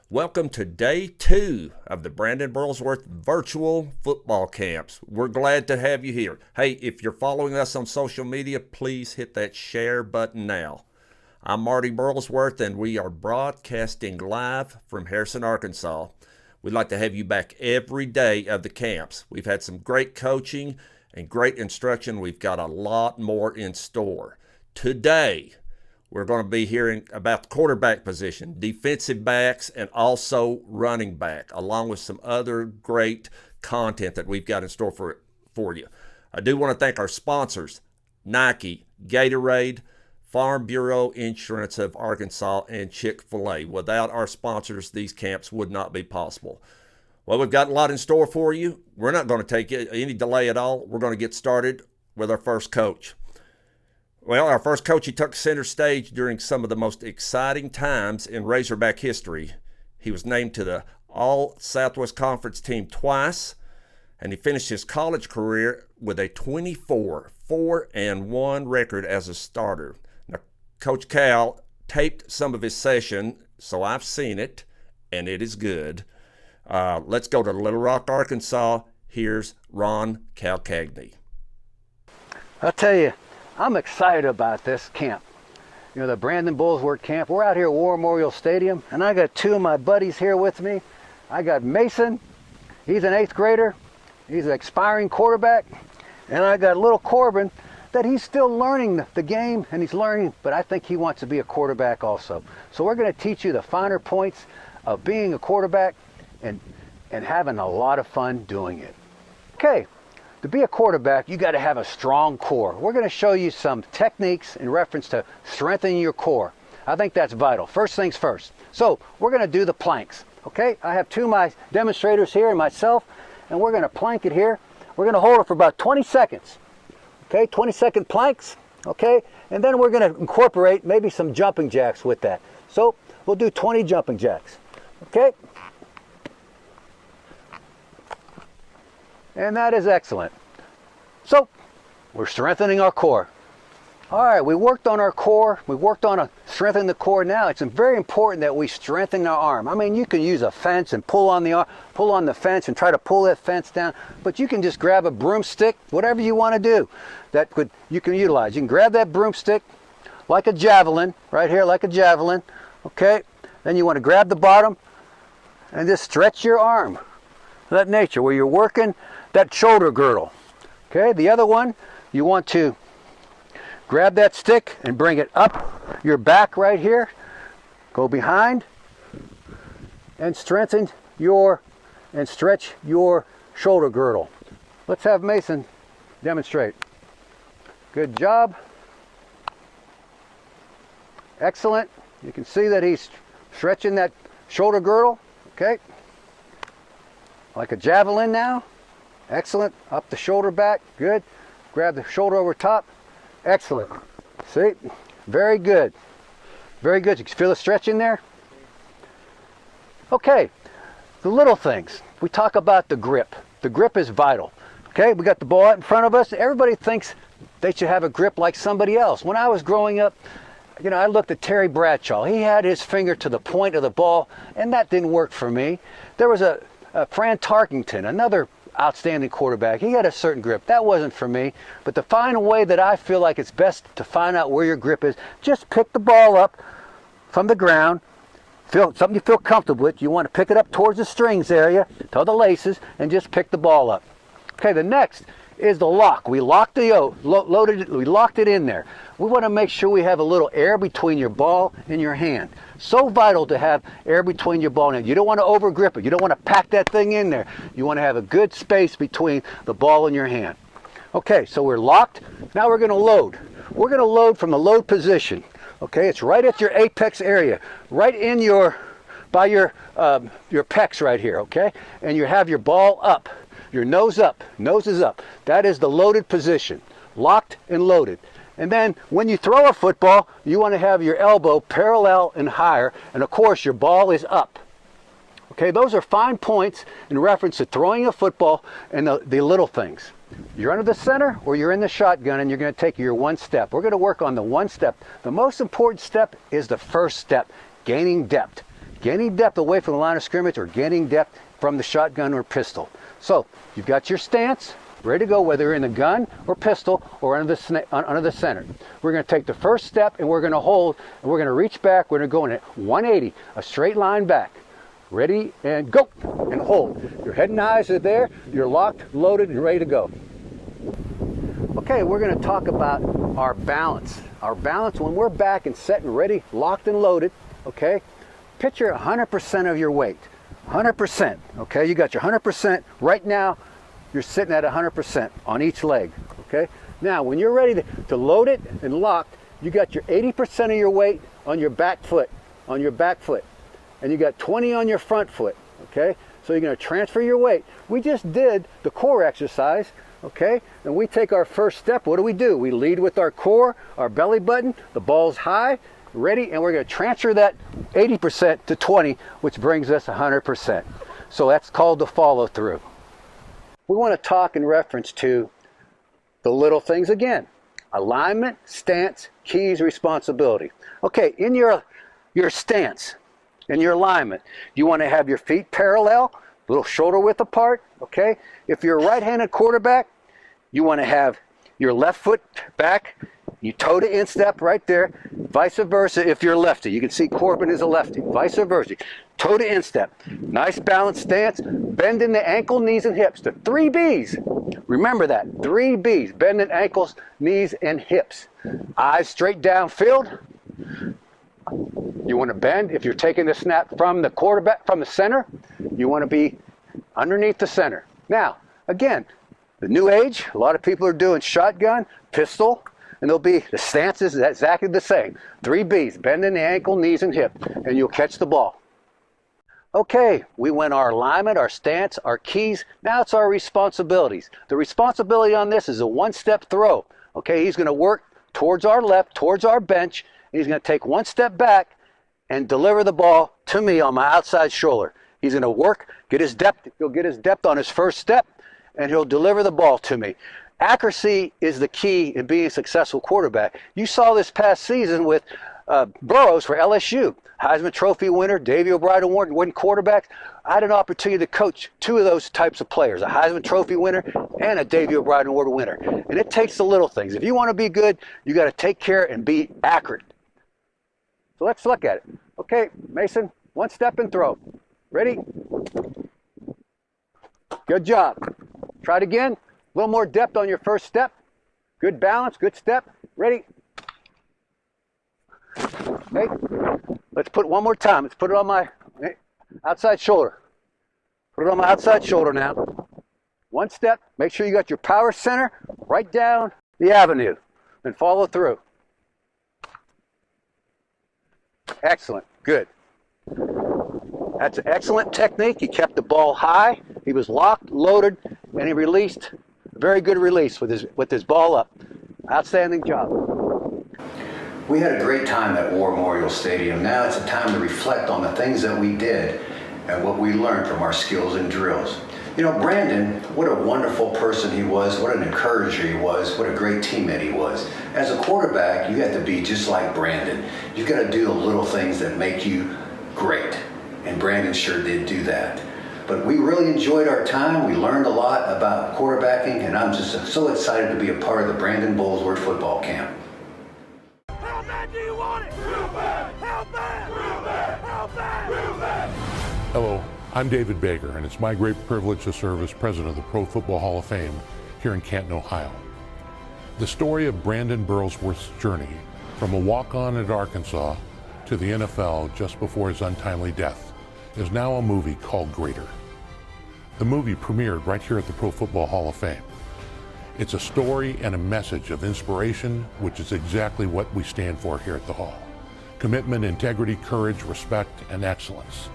Welcome to day 2 of the Brandon Burlsworth virtual football camps. We're glad to have you here. Hey, if you're following us on social media, please hit that share button now. I'm Marty Burlsworth, and we are broadcasting live from Harrison, Arkansas. We'd like to have you back every day of the camps. We've had some great coaching and great instruction. We've got a lot more in store. Today, we're going to be hearing about the quarterback position, defensive backs, and also running back, along with some other great content that we've got in store for you. I do want to thank our sponsors, Nike, Gatorade, Farm Bureau Insurance of Arkansas, and Chick-fil-A. Without our sponsors, these camps would not be possible. Well, we've got a lot in store for you. We're not going to take any delay at all. We're going to get started with our first coach. Well, our first coach, he took center stage during some of the most exciting times in Razorback history. He was named to the All-Southwest Conference team twice, and he finished his college career with a 24-4-1 record as a starter. Now, Coach Cal taped some of his session, so I've seen it, and it is good. Let's go to Little Rock, Arkansas. Here's Ron Calcagni. I'll tell you, I'm excited about this camp. You know, the Brandon Burlsworth camp. We're out here at War Memorial Stadium, and I got two of my buddies here with me. I got Mason. He's an 8th grader. He's an aspiring quarterback. And I got little Corbin that he's still learning the game, and he's learning, but I think he wants to be a quarterback also. So we're going to teach you the finer points of being a quarterback and having a lot of fun doing it. Okay. To be a quarterback, you got to have a strong core. We're going to show you some techniques in reference to strengthening your core. I think that's vital. First things first. So we're going to do the planks. Okay, I have two of my demonstrators here and myself, and we're going to plank it here. We're going to hold it for about 20 seconds. Okay, 20-second planks. Okay, and then we're going to incorporate maybe some jumping jacks with that. So we'll do 20 jumping jacks. Okay. And that is excellent. So, we're strengthening our core. All right, we worked on our core. We worked on strengthening the core. Now, it's very important that we strengthen our arm. I mean, you can use a fence and pull on the fence and try to pull that fence down, but you can just grab a broomstick, whatever you want to do, you can utilize. You can grab that broomstick like a javelin, right here, like a javelin, okay? Then you want to grab the bottom and just stretch your arm. That nature, where you're working that shoulder girdle. Okay, the other one, you want to grab that stick and bring it up your back right here. Go behind and stretch your shoulder girdle. Let's have Mason demonstrate. Good job. Excellent. You can see that he's stretching that shoulder girdle. Okay. Like a javelin now. Excellent. Up the shoulder back. Good. Grab the shoulder over top. Excellent. See? Very good. Very good. You can feel the stretch in there? Okay. The little things. We talk about the grip. The grip is vital. Okay? We got the ball out in front of us. Everybody thinks they should have a grip like somebody else. When I was growing up, you know, I looked at Terry Bradshaw. He had his finger to the point of the ball, and that didn't work for me. There was Fran Tarkington, another outstanding quarterback. He had a certain grip. That wasn't for me. But to find a way that I feel like it's best to find out where your grip is, just pick the ball up from the ground. Something you feel comfortable with. You want to pick it up towards the strings area, to the laces, and just pick the ball up. Okay, the next is the lock. We locked we locked it in there. We want to make sure we have a little air between your ball and your hand. So vital to have air between your ball and hand. You don't want to over grip it. You don't want to pack that thing in there. You want to have a good space between the ball and your hand. Okay, so we're locked. Now we're going to load. We're going to load from the load position. Okay, it's right at your apex area, right in by your pecs right here. Okay, and you have your ball up. Your nose up, nose is up. That is the loaded position, locked and loaded. And then when you throw a football, you want to have your elbow parallel and higher, and of course your ball is up. Okay, those are fine points in reference to throwing a football and the little things. You're under the center or you're in the shotgun and you're going to take your one step. We're going to work on the one step. The most important step is the first step, gaining depth. gaining depth away from the line of scrimmage or gaining depth from the shotgun or pistol. So you've got your stance ready to go, whether you're in the gun or pistol or under the center. We're going to take the first step and we're going to hold, and we're going to reach back. We're going to go in at 180, a straight line back. Ready and go, and hold. Your head and eyes are there. You're locked, loaded, and ready to go. Okay, we're going to talk about our balance. Our balance when we're back and set and ready, locked and loaded, okay? Picture 100% of your weight. 100%, okay? You got your 100%. Right now, you're sitting at 100% on each leg, okay? Now, when you're ready to load it and locked, you got your 80% of your weight on your back foot, and you got 20 on your front foot, okay? So you're going to transfer your weight. We just did the core exercise, okay? And we take our first step. What do? We lead with our core, our belly button, the ball's high, ready, and we're going to transfer that 80% to 20, which brings us 100%. So that's called the follow through. We want to talk in reference to the little things again. Alignment, stance, keys, responsibility. Okay, in your stance, in your alignment, you want to have your feet parallel, little shoulder width apart, okay? If you're a right-handed quarterback, you want to have your left foot back, you toe to instep right there, vice versa if you're lefty. You can see Corbin is a lefty, vice versa. Toe to instep, nice balanced stance, bending the ankle, knees, and hips. The 3 B's, remember that, 3 B's, bending ankles, knees, and hips. Eyes straight downfield. You want to bend. If you're taking the snap from the quarterback, from the center, you want to be underneath the center. Now, again, the new age, a lot of people are doing shotgun, pistol, and they'll be, the stance is exactly the same. 3 B's, bending the ankle, knees, and hip, and you'll catch the ball. Okay, we went our alignment, our stance, our keys. Now it's our responsibilities. The responsibility on this is a one-step throw. Okay, he's going to work towards our left, towards our bench, and he's going to take one step back and deliver the ball to me on my outside shoulder. He's going to work, get his depth, he'll get his depth on his first step, and he'll deliver the ball to me. Accuracy is the key in being a successful quarterback. You saw this past season with Burrows for LSU, Heisman Trophy winner, Davey O'Brien Award winning quarterbacks. I had an opportunity to coach 2 of those types of players, a Heisman Trophy winner and a Davey O'Brien Award winner. And it takes the little things. If you want to be good, you got to take care and be accurate. So let's look at it. Okay, Mason, one step and throw. Ready? Good job. Try it again. A little more depth on your first step. Good balance, good step. Ready? Okay. Let's put it one more time. Let's put it on my outside shoulder. Put it on my outside shoulder now. One step. Make sure you got your power center right down the avenue. And follow through. Excellent. Good. That's an excellent technique. He kept the ball high. He was locked, loaded, and he released. Very good release with his ball up. Outstanding job. We had a great time at War Memorial Stadium. Now it's a time to reflect on the things that we did and what we learned from our skills and drills. You know, Brandon, what a wonderful person he was, what an encourager he was, what a great teammate he was. As a quarterback, you have to be just like Brandon. You've got to do the little things that make you great. And Brandon sure did do that. But we really enjoyed our time. We learned a lot about quarterbacking, and I'm just so excited to be a part of the Brandon Burlsworth football camp. How bad do you want it? Real bad! How bad? Real bad! How bad? Real bad! Hello, I'm David Baker, and it's my great privilege to serve as president of the Pro Football Hall of Fame here in Canton, Ohio. The story of Brandon Burlsworth's journey from a walk-on at Arkansas to the NFL just before his untimely death is now a movie called Greater. The movie premiered right here at the Pro Football Hall of Fame. It's a story and a message of inspiration, which is exactly what we stand for here at the Hall. Commitment, integrity, courage, respect, and excellence.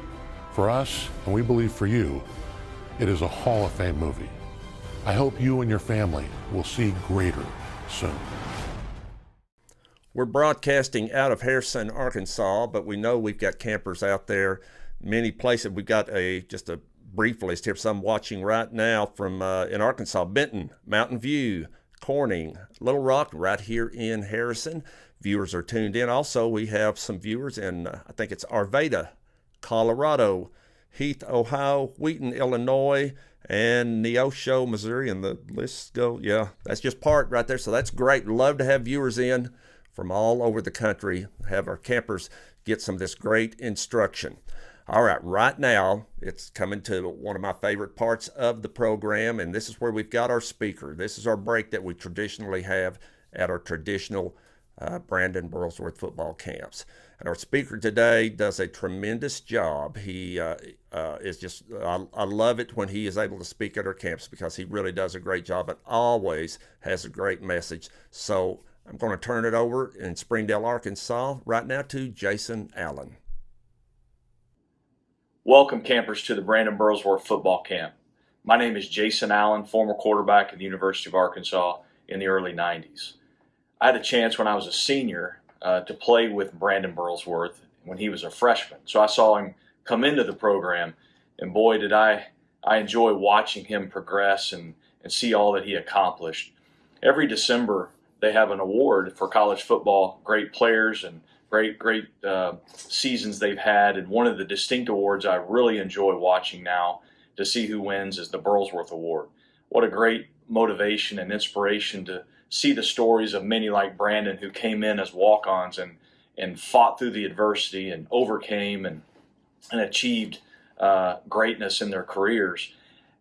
For us, and we believe for you, it is a Hall of Fame movie. I hope you and your family will see Greater soon. We're broadcasting out of Harrison, Arkansas, but we know we've got campers out there many places. We've got just a brief list here. Some watching right now from in Arkansas: Benton, Mountain View, Corning, Little Rock, right here in Harrison. Viewers are tuned in. Also, we have some viewers in, I think it's Arvada, Colorado, Heath, Ohio, Wheaton, Illinois, and Neosho, Missouri, and the list goes. Yeah, that's just part right there. So that's great. Love to have viewers in from all over the country, have our campers get some of this great instruction. All right now it's coming to one of my favorite parts of the program, and this is where we've got our speaker. This is our break that we traditionally have at our traditional Brandon Burlsworth football camps. And our speaker today does a tremendous job. He is just, I love it when he is able to speak at our camps because he really does a great job and always has a great message. So I'm going to turn it over in Springdale, Arkansas right now to Jason Allen. Welcome, campers, to the Brandon Burlsworth football camp. My name is Jason Allen, former quarterback at the University of Arkansas in the early 90s. I had a chance when I was a senior to play with Brandon Burlsworth when he was a freshman. So I saw him come into the program, and boy, did I enjoy watching him progress and see all that he accomplished. Every December, they have an award for college football, great players and great seasons they've had. And one of the distinct awards I really enjoy watching now to see who wins is the Burlsworth Award. What a great motivation and inspiration to see the stories of many like Brandon who came in as walk-ons and fought through the adversity and overcame and achieved greatness in their careers.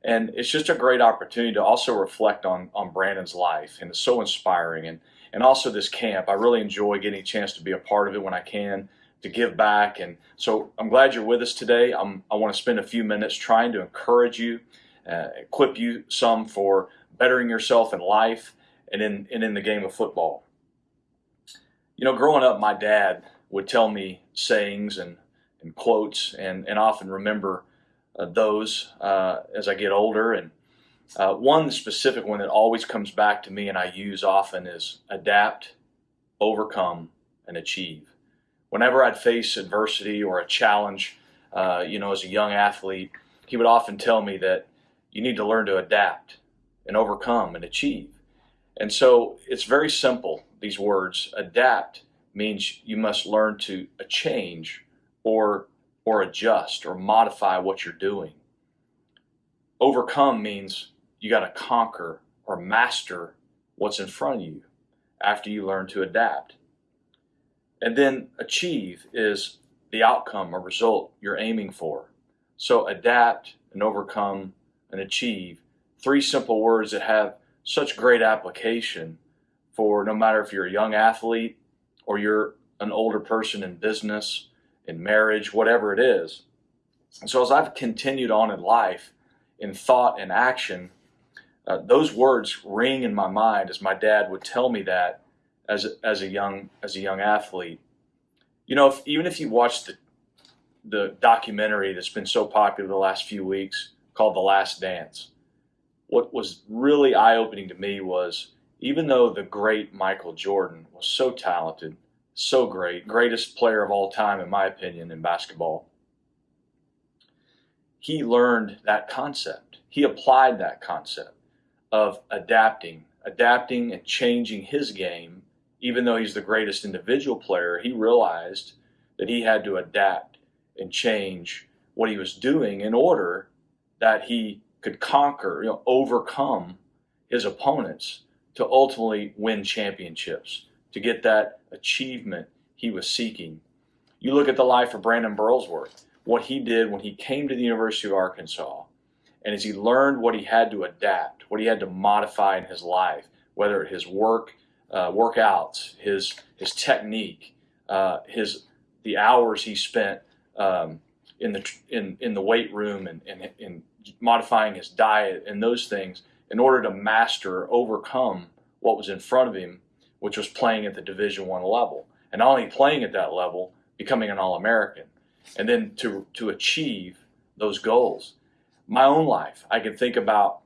And it's just a great opportunity to also reflect on Brandon's life, and it's so inspiring. And also this camp, I really enjoy getting a chance to be a part of it when I can, to give back. And so I'm glad you're with us today. I want to spend a few minutes trying to encourage you, equip you some for bettering yourself in life and in the game of football. You know, growing up, my dad would tell me sayings and quotes, and often remember those as I get older. And one specific one that always comes back to me and I use often is adapt, overcome, and achieve. Whenever I'd face adversity or a challenge, as a young athlete, he would often tell me that you need to learn to adapt and overcome and achieve. And so it's very simple, these words. Adapt means you must learn to change or adjust or modify what you're doing. Overcome means you got to conquer or master what's in front of you after you learn to adapt. And then achieve is the outcome or result you're aiming for. So adapt and overcome and achieve, three simple words that have such great application for no matter if you're a young athlete or you're an older person in business, in marriage, whatever it is. And so as I've continued on in life, in thought and action, those words ring in my mind as my dad would tell me that as a young athlete. You know, even if you watch the documentary that's been so popular the last few weeks called The Last Dance, what was really eye-opening to me was, even though the great Michael Jordan was so talented, so greatest player of all time in my opinion in basketball, he learned that concept. He applied that concept of adapting and changing his game. Even though he's the greatest individual player, he realized that he had to adapt and change what he was doing in order that he could conquer, overcome his opponents to ultimately win championships, to get that achievement he was seeking. You look at the life of Brandon Burlsworth, what he did when he came to the University of Arkansas, and as he learned what he had to adapt, what he had to modify in his life, whether his workouts, his technique, the hours he spent in the weight room and modifying his diet and those things in order to master or overcome what was in front of him, which was playing at the Division I level. And not only playing at that level, becoming an All-American, and then to achieve those goals. My own life, I can think about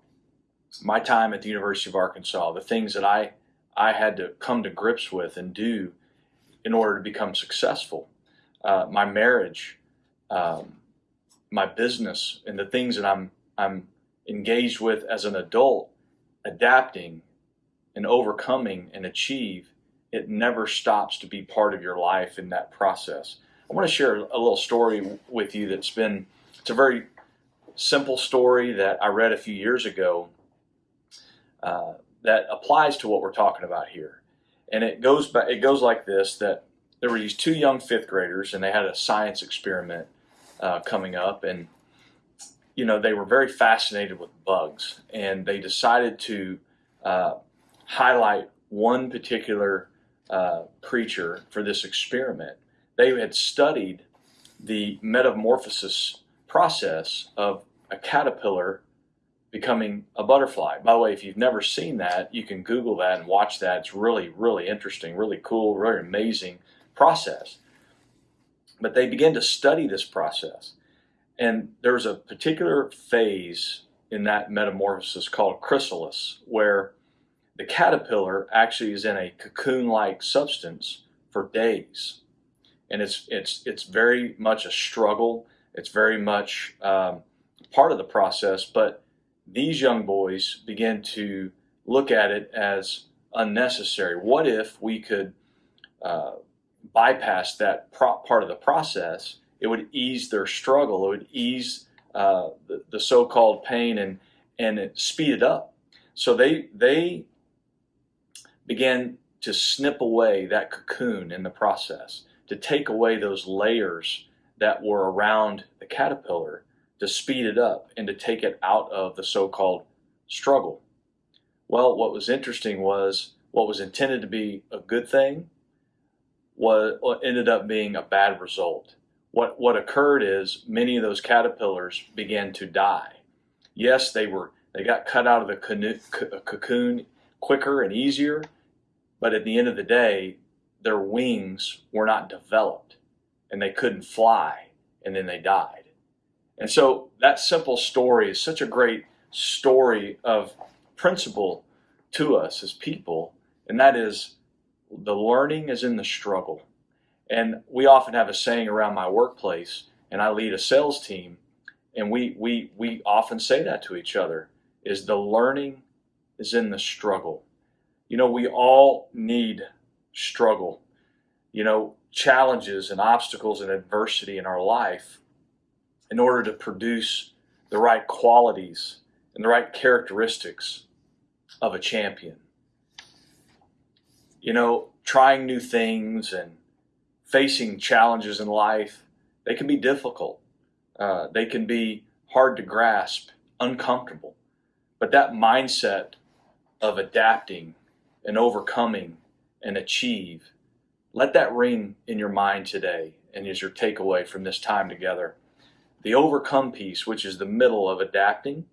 my time at the University of Arkansas, the things that I had to come to grips with and do in order to become successful. My marriage, my business, and the things that I'm engaged with as an adult, adapting and overcoming and achieve, it never stops to be part of your life in that process. I want to share a little story with you it's a very simple story that I read a few years ago that applies to what we're talking about here. And it goes like this, that there were these two young fifth graders, and they had a science experiment coming up, and they were very fascinated with bugs, and they decided to highlight one particular creature for this experiment. They had studied the metamorphosis process of a caterpillar becoming a butterfly. By the way, if you've never seen that, you can Google that and watch that. It's really, really interesting, really cool, really amazing process. But they began to study this process. And there was a particular phase in that metamorphosis called chrysalis, where the caterpillar actually is in a cocoon-like substance for days. And it's very much a struggle. It's very much part of the process, but these young boys begin to look at it as unnecessary. What if we could bypass that part of the process? It would ease their struggle. It would ease the so-called pain and it speed it up. So they began to snip away that cocoon in the process, to take away those layers that were around the caterpillar, to speed it up and to take it out of the so-called struggle. Well, what was interesting was what was intended to be a good thing ended up being a bad result. What occurred is many of those caterpillars began to die. Yes, they got cut out of the cocoon quicker and easier, but at the end of the day, their wings were not developed and they couldn't fly, and then they died. And so that simple story is such a great story of principle to us as people, and that is the learning is in the struggle. And we often have a saying around my workplace, and I lead a sales team, and we often say that to each other, is the learning is in the struggle. We all need struggle, challenges and obstacles and adversity in our life in order to produce the right qualities and the right characteristics of a champion. Trying new things and facing challenges in life, they can be difficult. They can be hard to grasp, uncomfortable. But that mindset of adapting and overcoming and achieve, let that ring in your mind today and as your takeaway from this time together. The overcome piece, which is the middle of adapting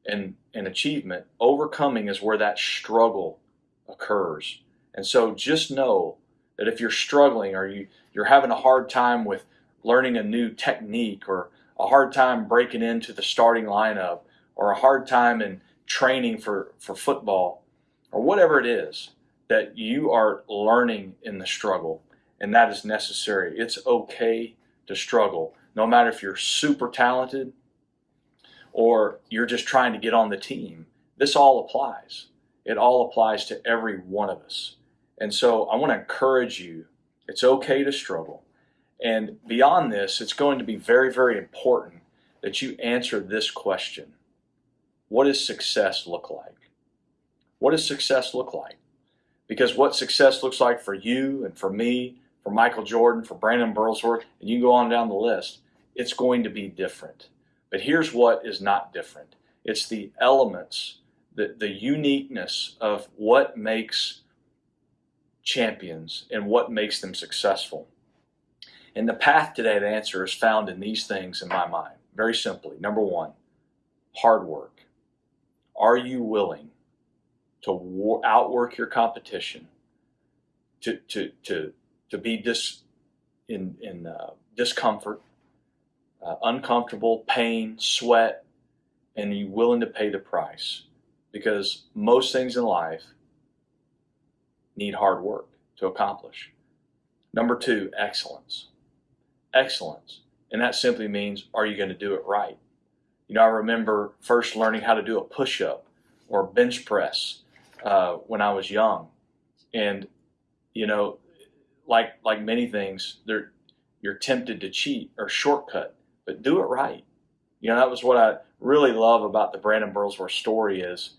and achievement, overcoming is where that struggle occurs. And so just know that if you're struggling or you're having a hard time with learning a new technique, or a hard time breaking into the starting lineup, or a hard time in training for football, or whatever it is, that you are learning in the struggle, and that is necessary. It's okay to struggle. No matter if you're super talented or you're just trying to get on the team, this all applies. It all applies to every one of us. And so I want to encourage you, it's okay to struggle. And beyond this, it's going to be very, very important that you answer this question. What does success look like? What does success look like? Because what success looks like for you and for me, for Michael Jordan, for Brandon Burlsworth, and you go on down the list, it's going to be different. But here's what is not different. It's the elements, the uniqueness of what makes champions and what makes them successful. And the path to that answer is found in these things in my mind. Very simply. Number one, hard work. Are you willing to outwork your competition, to be in discomfort, uncomfortable, pain, sweat, and you willing to pay the price? Because most things in life need hard work to accomplish. Number two, excellence. Excellence. And that simply means, are you going to do it right? I remember first learning how to do a push-up or bench press when I was young. And, like many things, you're tempted to cheat or shortcut, but do it right. That was what I really love about the Brandon Burlsworth story is,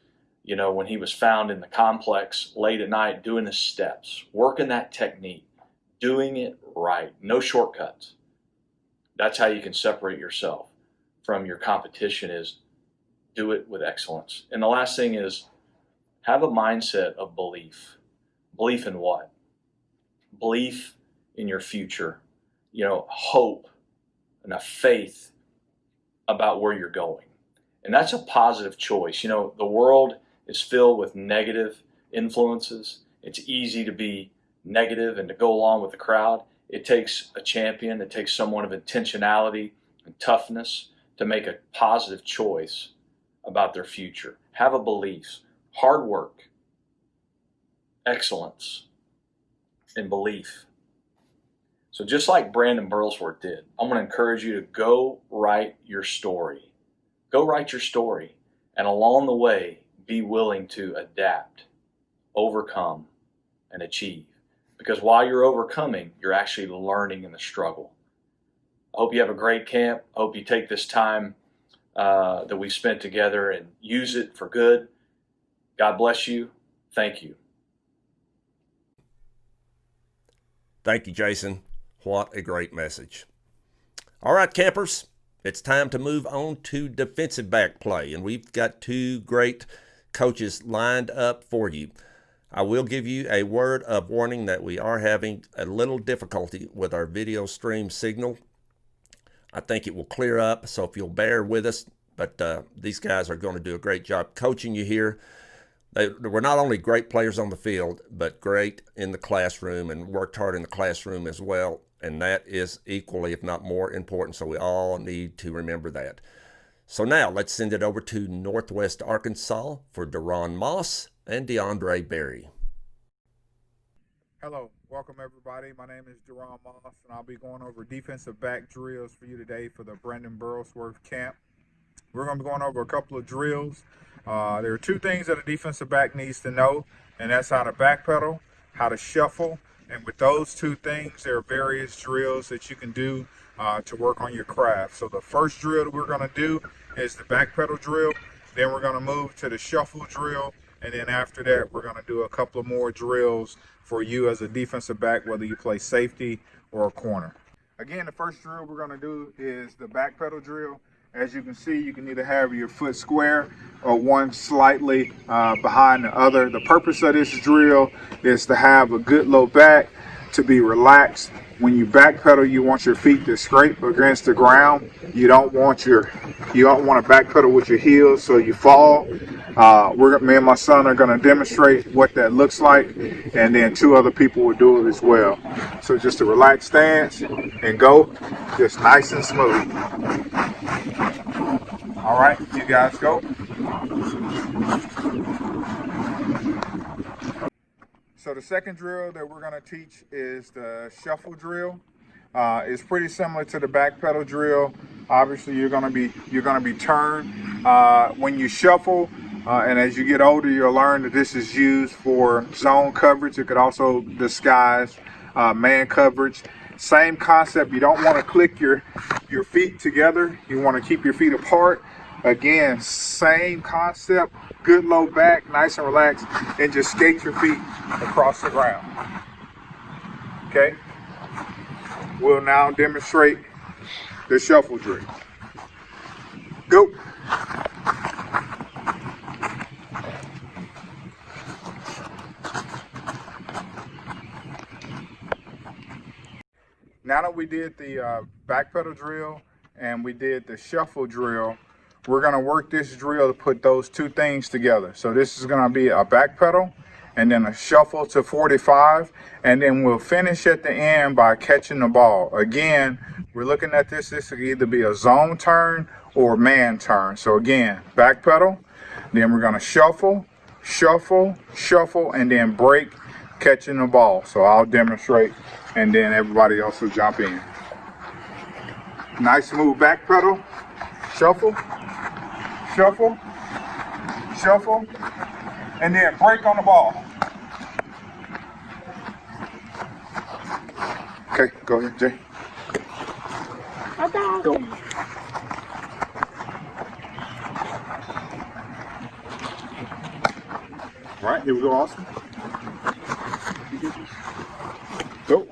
when he was found in the complex late at night doing his steps, working that technique, doing it right, no shortcuts. That's how you can separate yourself from your competition, is do it with excellence. And the last thing is have a mindset of belief. Belief in what? Belief in your future, hope and a faith about where you're going. And that's a positive choice. The world is filled with negative influences. It's easy to be negative and to go along with the crowd. It takes a champion, it takes someone of intentionality and toughness to make a positive choice about their future. Have a belief, hard work, excellence, and belief. So just like Brandon Burlsworth did, I'm going to encourage you to go write your story. Go write your story. And along the way, be willing to adapt, overcome, and achieve. Because while you're overcoming, you're actually learning in the struggle. I hope you have a great camp. I hope you take this time that we spent together and use it for good. God bless you. Thank you. Thank you, Jason. What a great message. All right, campers, it's time to move on to defensive back play, and we've got two great coaches lined up for you. I will give you a word of warning that we are having a little difficulty with our video stream signal. I think it will clear up, so if you'll bear with us, but these guys are going to do a great job coaching you here. They were not only great players on the field, but great in the classroom and worked hard in the classroom as well. And that is equally, if not more, important. So we all need to remember that. So now let's send it over to Northwest Arkansas for Dahrron Moss and DeAndre Berry. Hello, welcome everybody. My name is Dahrron Moss, and I'll be going over defensive back drills for you today for the Brandon Burlsworth camp. We're going to be going over a couple of drills. There are two things that a defensive back needs to know, and that's how to backpedal, how to shuffle. And with those two things, there are various drills that you can do to work on your craft. So the first drill that we're going to do is the backpedal drill. Then we're going to move to the shuffle drill. And then after that, we're going to do a couple of more drills for you as a defensive back, whether you play safety or a corner. Again, the first drill we're going to do is the backpedal drill. As you can see, you can either have your foot square or one slightly behind the other. The purpose of this drill is to have a good low back, to be relaxed. When you backpedal, you want your feet to scrape against the ground. You don't want to backpedal with your heels so you fall. Me and my son are going to demonstrate what that looks like, and then two other people will do it as well. So just a relaxed stance and go, just nice and smooth. All right, you guys go. So the second drill that we're going to teach is the shuffle drill. It's pretty similar to the backpedal drill. Obviously, you're going to be turned when you shuffle. And as you get older, you'll learn that this is used for zone coverage. It could also disguise man coverage. Same concept. You don't want to click your feet together. You want to keep your feet apart. Again, same concept. Good low back, nice and relaxed, and just skate your feet across the ground. Okay? We'll now demonstrate the shuffle drill. Go. Now that we did the backpedal drill and we did the shuffle drill, we're going to work this drill to put those two things together. So this is going to be a backpedal and then a shuffle to 45, and then we'll finish at the end by catching the ball. Again, we're looking at this. This could either be a zone turn or man turn. So again, backpedal, then we're going to shuffle, shuffle, shuffle, and then break, catching the ball. So I'll demonstrate, and then everybody else will jump in. Nice smooth backpedal, shuffle, shuffle, shuffle, and then break on the ball. Okay, go ahead, Jay. Go. All right, here we go, Austin. Go.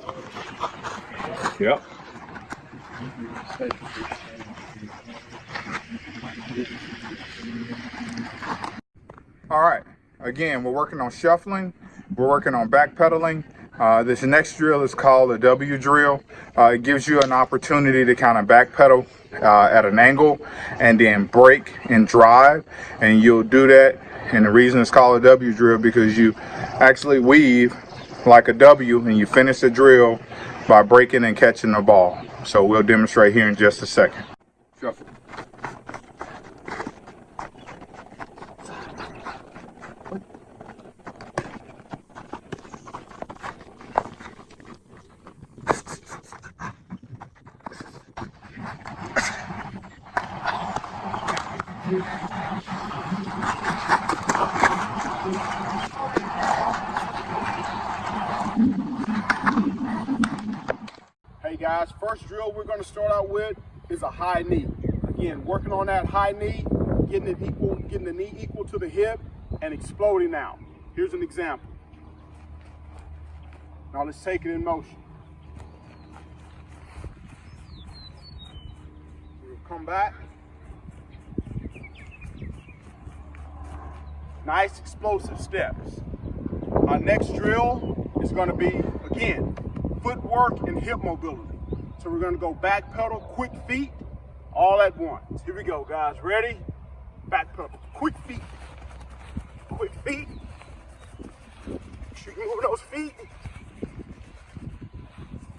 Yep. All right, again, we're working on shuffling. We're working on backpedaling. This next drill is called a W drill. It gives you an opportunity to kind of backpedal at an angle and then brake and drive. And you'll do that. And the reason it's called a W drill because you actually weave like a W and you finish the drill by breaking and catching the ball. So we'll demonstrate here in just a second. Shuffle. Hey guys, first drill we're going to start out with is a high knee. Again, working on that high knee, getting the knee equal to the hip and exploding out. Here's an example. Now let's take it in motion. We'll come back. Nice explosive steps. Our next drill is going to be, again, footwork and hip mobility. So we're going to go back pedal, quick feet, all at once. Here we go, guys. Ready? Back pedal, quick feet. Quick feet. Make sure you move those feet.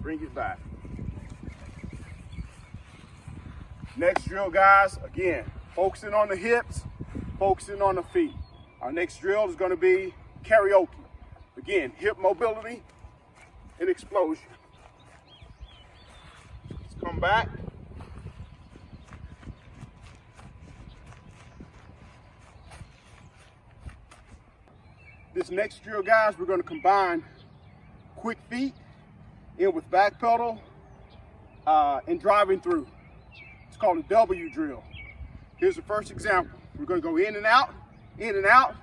Bring it back. Next drill, guys, again, focusing on the hips, focusing on the feet. Our next drill is going to be karaoke. Again, hip mobility and explosion. Let's come back. This next drill, guys, we're going to combine quick feet in with back pedal and driving through. It's called a W drill. Here's the first example. We're going to go in and out,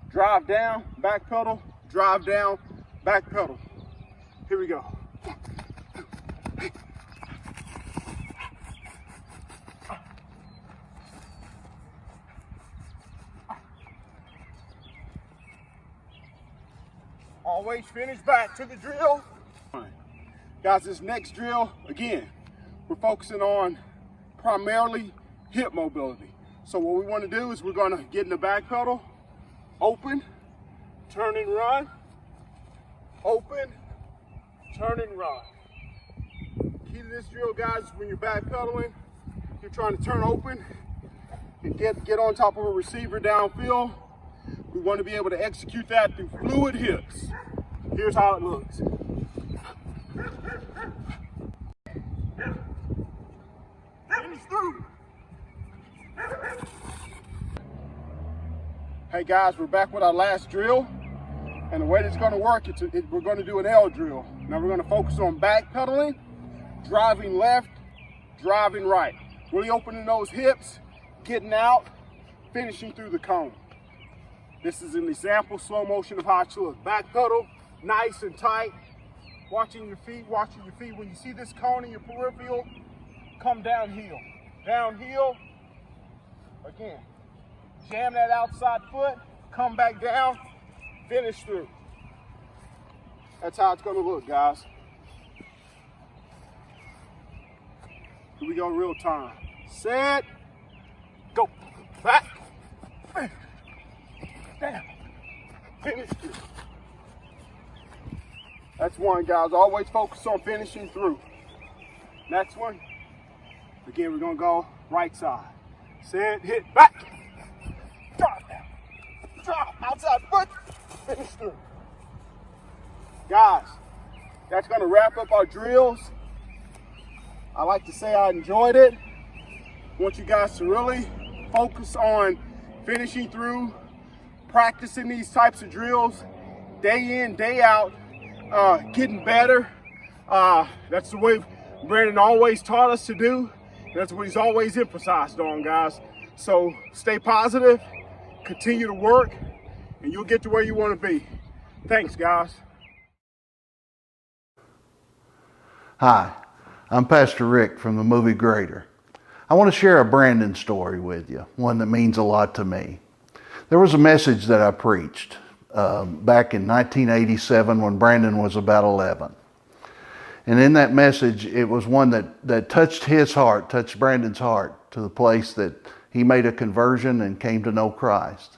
drive down, back pedal, drive down, back pedal. Here we go. Always finish back to the drill. Guys, this next drill, again, we're focusing on primarily hip mobility. So what we want to do is we're going to get in the back pedal, open, turn and run, open, turn and run. Key to this drill, guys, is when you're back pedaling, you're trying to turn open and get on top of a receiver downfield. We want to be able to execute that through fluid hips. Here's how it looks. Finish through. Hey guys, we're back with our last drill. And the way this is going to work, we're going to do an L drill. Now we're going to focus on back pedaling, driving left, driving right. Really opening those hips, getting out, finishing through the cone. This is an example, slow motion of how it should look. Back pedal, nice and tight. Watching your feet. When you see this cone in your peripheral, come downhill. Downhill, again. Jam that outside foot, come back down, finish through. That's how it's gonna look, guys. Here we go, real time. Set, go. Back, down, finish through. That's one, guys. Always focus on finishing through. Next one. Again, we're gonna go right side. Set, hit, back. Drop down. Drop, outside foot. Finish through. Guys, that's gonna wrap up our drills. I like to say I enjoyed it. I want you guys to really focus on finishing through, practicing these types of drills, day in, day out, getting better. That's the way Brandon always taught us to do. That's what he's always emphasized on, guys. So stay positive, continue to work, and you'll get to where you want to be. Thanks, guys. Hi, I'm Pastor Rick from the movie Greater. I want to share a Brandon story with you, one that means a lot to me. There was a message that I preached back in 1987 when Brandon was about 11. And in that message, it was one that touched his heart, touched Brandon's heart to the place that he made a conversion and came to know Christ.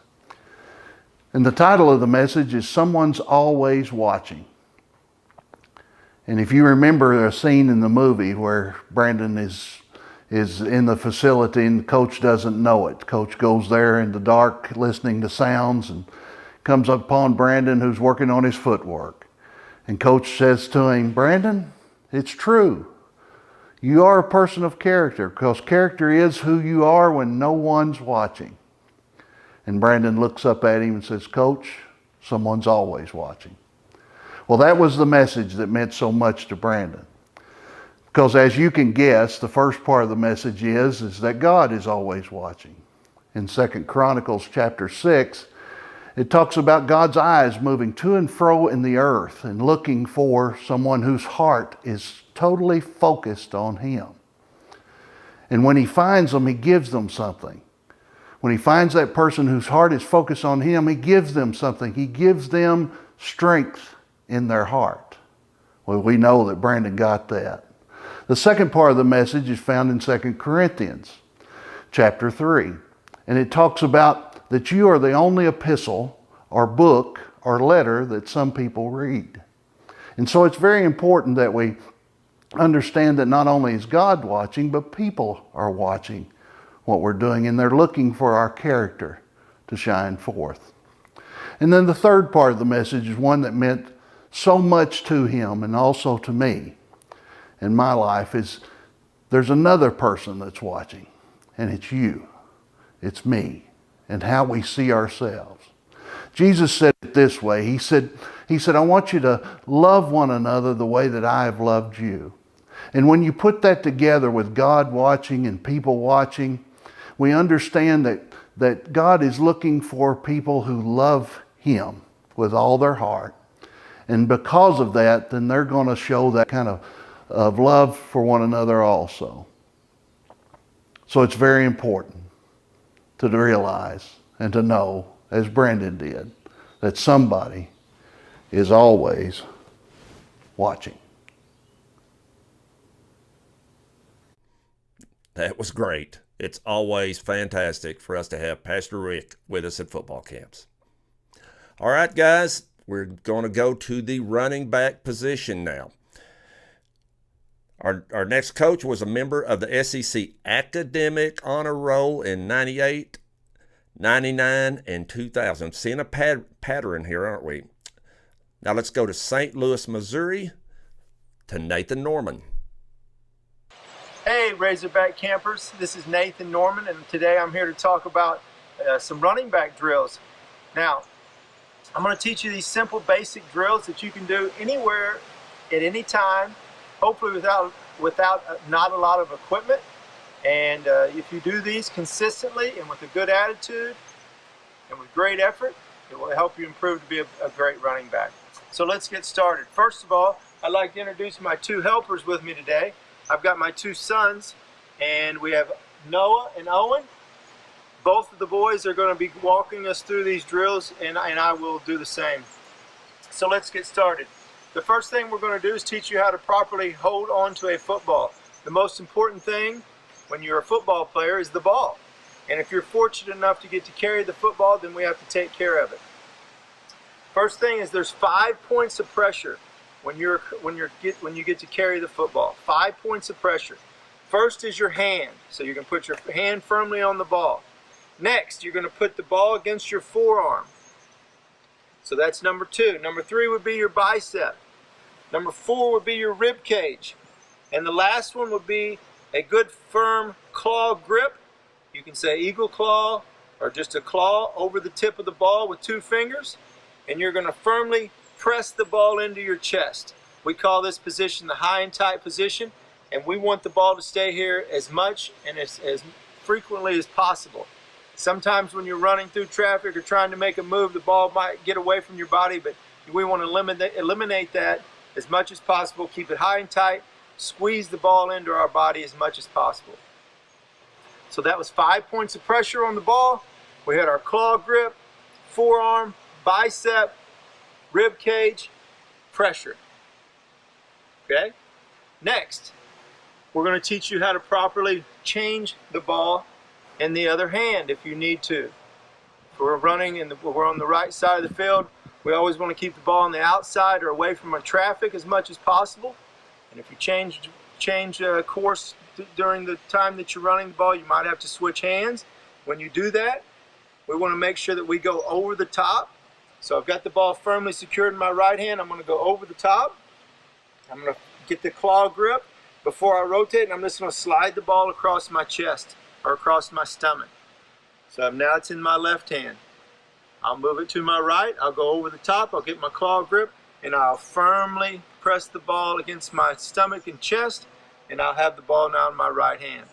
And the title of the message is Someone's Always Watching. And if you remember a scene in the movie where Brandon is in the facility and the coach doesn't know it. Coach goes there in the dark listening to sounds and comes upon Brandon who's working on his footwork. And coach says to him, "Brandon, it's true. You are a person of character because character is who you are when no one's watching." And Brandon looks up at him and says, "Coach, someone's always watching." Well, that was the message that meant so much to Brandon. Because as you can guess, the first part of the message is that God is always watching. In 2 Chronicles chapter 6, it talks about God's eyes moving to and fro in the earth and looking for someone whose heart is totally focused on Him. And when He finds them, He gives them something. When He finds that person whose heart is focused on Him, He gives them something. He gives them strength in their heart. Well, we know that Brandon got that. The second part of the message is found in 2 Corinthians chapter 3. And it talks about that you are the only epistle or book or letter that some people read. And so it's very important that we understand that not only is God watching, but people are watching what we're doing, and they're looking for our character to shine forth. And then the third part of the message is one that meant so much to him and also to me in my life is there's another person that's watching, and it's you, it's me, and how we see ourselves. Jesus said it this way. He said, I want you to love one another the way that I have loved you. And when you put that together with God watching and people watching, we understand that God is looking for people who love Him with all their heart. And because of that, then they're going to show that kind of love for one another also. So it's very important to realize and to know, as Brandon did, that somebody is always watching. That was great. It's always fantastic for us to have Pastor Rick with us at football camps. All right, guys, we're going to go to the running back position now. Our next coach was a member of the SEC Academic Honor Roll in 98, 99, and 2000. Seeing a pattern here, aren't we? Now let's go to St. Louis, Missouri, to Nathan Norman. Hey, Razorback campers. This is Nathan Norman, and today I'm here to talk about some running back drills. Now, I'm going to teach you these simple, basic drills that you can do anywhere, at any time, hopefully without not a lot of equipment. And if you do these consistently and with a good attitude and with great effort, it will help you improve to be a great running back. So let's get started. First of all, I'd like to introduce my two helpers with me today. I've got my two sons, and we have Noah and Owen. Both of the boys are going to be walking us through these drills, and I will do the same. So let's get started. The first thing we're going to do is teach you how to properly hold on to a football. The most important thing when you're a football player is the ball. And if you're fortunate enough to get to carry the football, then we have to take care of it. First thing is there's 5 points of pressure when you get to carry the football. 5 points of pressure. First is your hand, so you can put your hand firmly on the ball. Next, you're going to put the ball against your forearm. So that's number 2. Number 3 would be your bicep. Number 4 would be your rib cage. And the last one would be a good firm claw grip. You can say eagle claw or just a claw over the tip of the ball with 2 fingers. And you're going to firmly press the ball into your chest. We call this position the high and tight position. and we want the ball to stay here as much and as frequently as possible. Sometimes when you're running through traffic or trying to make a move, the ball might get away from your body, but we want to eliminate that as much as possible. Keep it high and tight, squeeze the ball into our body as much as possible. So that was 5 points of pressure on the ball. We had our claw grip, forearm, bicep, rib cage, pressure. Okay? Next, we're going to teach you how to properly change the ball in the other hand if you need to. If we're running and we're on the right side of the field, we always want to keep the ball on the outside or away from our traffic as much as possible. And if you change course during the time that you're running the ball, you might have to switch hands. When you do that, we want to make sure that we go over the top. So I've got the ball firmly secured in my right hand. I'm going to go over the top. I'm going to get the claw grip before I rotate, and I'm just going to slide the ball across my chest or across my stomach. So now it's in my left hand. I'll move it to my right. I'll go over the top. I'll get my claw grip, and I'll firmly press the ball against my stomach and chest, and I'll have the ball now in my right hand.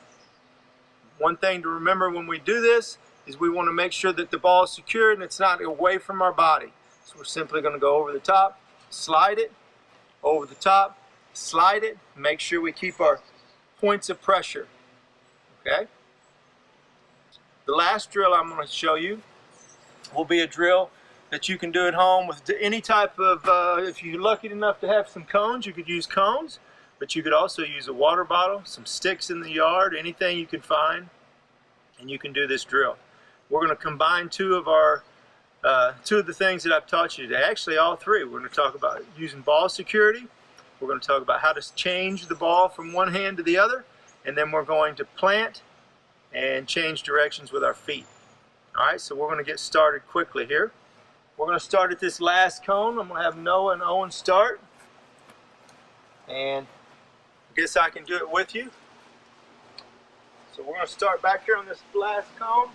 One thing to remember when we do this is we want to make sure that the ball is secured and it's not away from our body. So we're simply going to go over the top, slide it, over the top, slide it, make sure we keep our points of pressure. Okay? The last drill I'm going to show you will be a drill that you can do at home with any type of, if you're lucky enough to have some cones, you could use cones, but you could also use a water bottle, some sticks in the yard, anything you can find, and you can do this drill. We're going to combine two of the things that I've taught you today. Actually, all three. We're going to talk about using ball security. We're going to talk about how to change the ball from one hand to the other, and then we're going to plant and change directions with our feet. All right, so we're going to get started quickly here. We're going to start at this last cone. I'm going to have Noah and Owen start, and I guess I can do it with you. So we're going to start back here on this last cone.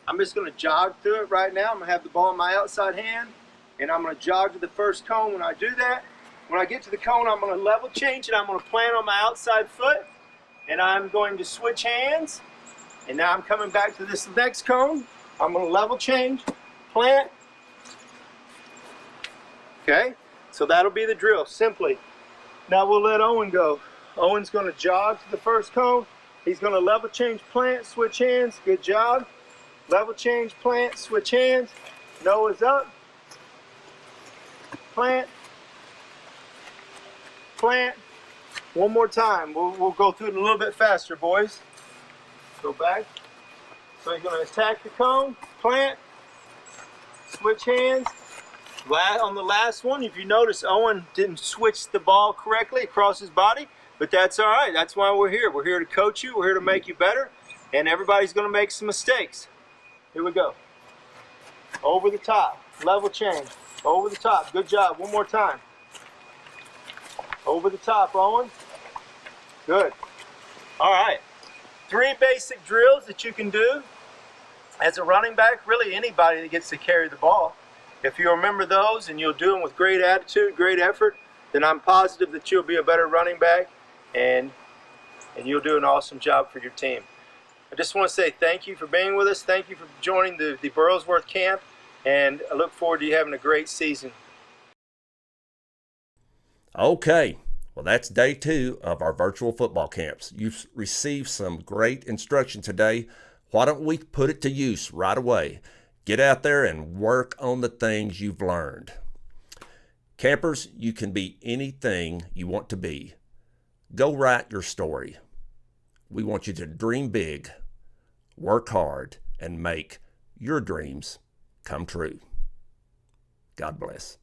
I'm just going to jog through it right now. I'm going to have the ball in my outside hand, and I'm going to jog to the first cone. When I do that, when I get to the cone, I'm going to level change it. I'm going to plant on my outside foot, and I'm going to switch hands. And now I'm coming back to this next cone. I'm going to level change, plant. Okay, so that'll be the drill, simply. Now we'll let Owen go. Owen's going to jog to the first cone. He's going to level change, plant, switch hands. Good job. Level change, plant, switch hands. Noah's up. Plant. Plant. One more time. We'll go through it a little bit faster, boys. Go back. So he's going to attack the cone, plant, switch hands. On the last one, if you notice, Owen didn't switch the ball correctly across his body, but that's all right. That's why we're here. We're here to coach you. We're here to make you better, and everybody's going to make some mistakes. Here we go. Over the top, level change, over the top. Good job. One more time. Over the top, Owen. Good. All right. 3 basic drills that you can do as a running back, really anybody that gets to carry the ball. If you remember those and you'll do them with great attitude, great effort, then I'm positive that you'll be a better running back and you'll do an awesome job for your team. I just want to say thank you for being with us. Thank you for joining the Burlsworth camp, and I look forward to you having a great season. Okay. Well, that's day 2 of our virtual football camps. You've received some great instruction today. Why don't we put it to use right away? Get out there and work on the things you've learned. Campers, you can be anything you want to be. Go write your story. We want you to dream big, work hard, and make your dreams come true. God bless.